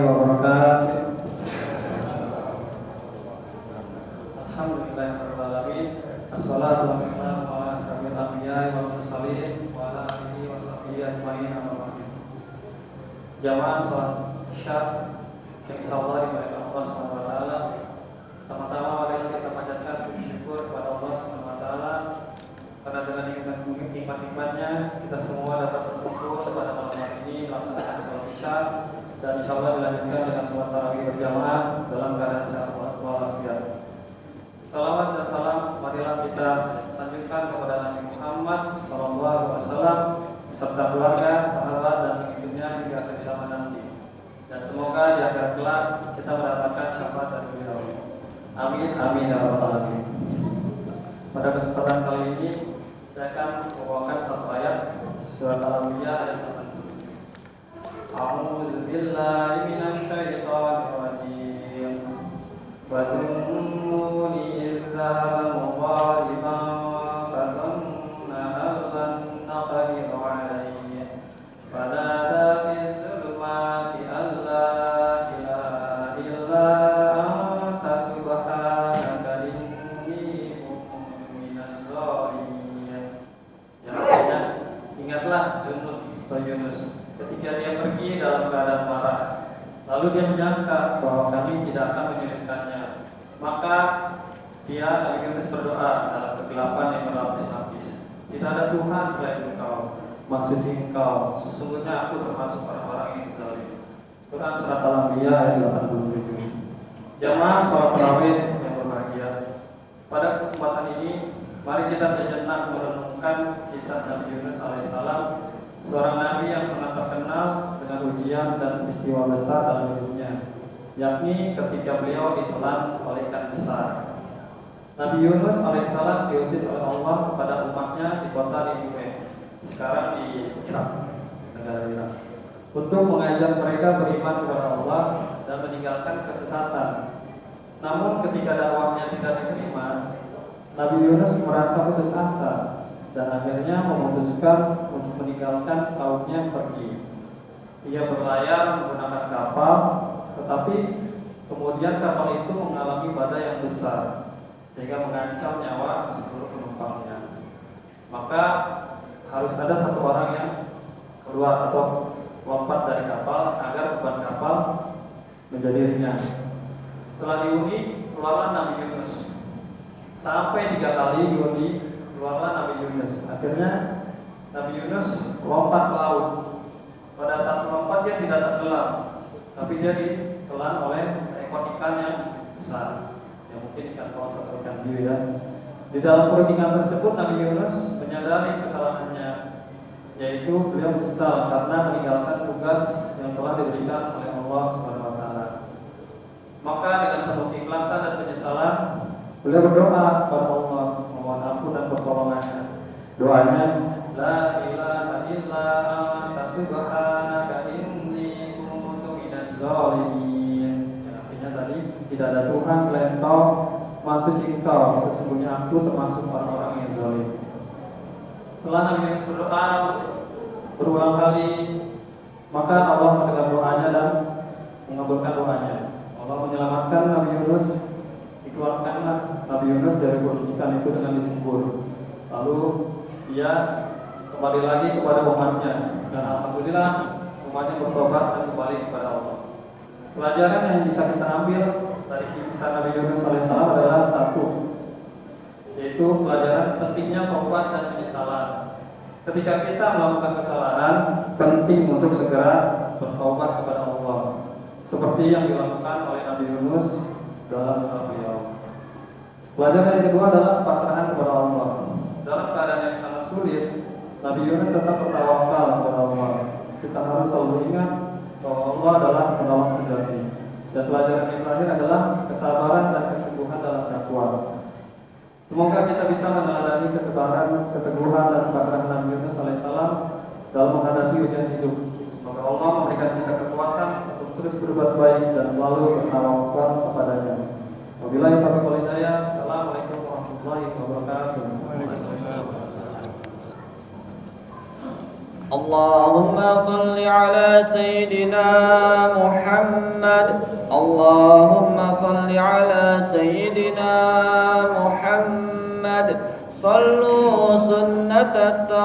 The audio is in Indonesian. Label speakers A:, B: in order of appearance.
A: warahmatullahi wabarakatuh. Alhamdulillahirabbil alamin. Assalatu wassalamu ala asyrofil anbiya'i wal mursalin wa ala alihi wa sahbihi ajmain amma ba'du. Jamaah salat Isya yang insyaallah dimuliakan Allah Subhanahu wa taala. Pertama-tama mari kita panjatkan puji syukur kepada Allah Subhanahu wa taala karena dengan nikmat-nikmatnya kita semua dapat berkumpul pada malam hari ini melaksanakan salat Isya dan insyaallah dilanjutkan dengan salat tarawih berjamaah dalam keadaan sehat walafiat. Salawat dan salam marilah kita sanjungkan kepada Nabi Muhammad SAW serta keluarga, sahabat dan pengikutnya hingga akhir zaman nanti. Dan semoga di akhir kelak kita mendapatkan syafaat dari beliau. Amin amin ya rabbal alamin. Pada kesempatan kali ini saya akan membawakan satu ayat surat Al-Anbiya ayat 80. A'udzu billahi minasy syaithanir rajim. Wa tunnuni idzaba mughaliban fa dhanna allan naqdir alayhi fanada fi zulumati alla ilaha illa anta subhanaka inni kuntu minaz zalimin. Yang artinya, ingatlah Yunus ketika dia pergi dalam keadaan marah. Lalu dia menyangka bahwa kami tidak akan menyulitkannya. Maka dia Nabi Yunus berdoa dalam kegelapan yang berlapis-lapis. Tidak ada Tuhan selain Engkau. Maksudnya Engkau. Sesungguhnya aku termasuk orang-orang yang zalim. Quran surat Al-Anbiya ayat 87. Jamaah salat tarawih yang berbahagia. Pada kesempatan ini, mari kita sejenak merenungkan kisah Nabi Yunus alaihissalam, seorang nabi yang sangat terkenal dengan ujian dan peristiwa besar dalam hidupnya, yakni ketika beliau ditelan oleh ikan besar. Nabi Yunus alaihissalam diutus oleh Allah kepada umatnya di kota Niniwe, sekarang di Irak, negara Irak, untuk mengajak mereka beriman kepada Allah dan meninggalkan kesesatan. Namun ketika dakwahnya tidak diterima, Nabi Yunus merasa putus asa dan akhirnya memutuskan untuk meninggalkan kaumnya pergi. Ia berlayar menggunakan kapal, tetapi kemudian kapal itu mengalami badai yang besar sehingga mengancam nyawa seluruh penumpangnya. Maka harus ada satu orang yang keluar atau lompat dari kapal agar beban kapal menjadi ringan. Setelah diundi, keluarlah Nabi Yunus. Sampai 3 kali diundi, keluarlah Nabi Yunus. Akhirnya Nabi Yunus lompat ke laut. Pada saat melompat dia tidak tenggelam, tapi dia ditelan oleh seekor ikan yang besar, yang mungkin ikan paus atau ikan hiu ya. Di dalam perut ikan tersebut Nabi Yunus menyadari kesalahannya, yaitu beliau menyesal karena meninggalkan tugas yang telah diberikan oleh Allah Subhanahu wa taala. Maka dengan penuh keikhlasan dan penyesalan, beliau berdoa kepada Allah memohon ampun dan pertolongannya. Doanya, La ilaha illa anta subhanaka inni kuntu minaz zalimin. Artinya tadi tidak ada Tuhan selain Engkau, maksud Engkau, sesungguhnya aku termasuk orang-orang yang zalim. Setelah Nabi Yunus berdoa berulang kali, maka Allah mendengar doanya dan mengabulkan doanya. Allah menyelamatkan Nabi Yunus. Dikeluarkanlah Nabi Yunus dari perut ikan itu dengan disembur. Lalu dia kembali lagi kepada umatnya, dan alhamdulillah umatnya bertobat dan kembali kepada Allah. Pelajaran yang bisa kita ambil dari kisah Nabi Yunus alaihissalam adalah satu, yaitu pelajaran pentingnya taubat dan penyesalan. Ketika kita melakukan kesalahan, penting untuk segera bertobat kepada Allah, seperti yang dilakukan oleh Nabi Yunus dalam doa beliau. Pelajaran yang kedua adalah pasrahan kepada Allah. Dalam keadaan yang sangat sulit, Nabi Yunus tetap bertawakal kepada Allah. Kita harus selalu ingat bahwa Allah adalah penolong sejati. Dan pelajaran yang terakhir adalah kesabaran dan keteguhan dalam dakwah. Semoga kita bisa meneladani kesabaran, keteguhan dan pasrahan Nabi Yunus alaihissalam dalam menghadapi ujian hidup. Semoga Allah memberikan kita kekuatan untuk terus berbuat baik dan selalu bertawakal kepadanya. Wabillahi taufiq wal hidayah. Assalamualaikum warahmatullahi wabarakatuh.
B: Allah اللهم صل على سيدنا محمد اللهم صل على سيدنا محمد صلوا سنة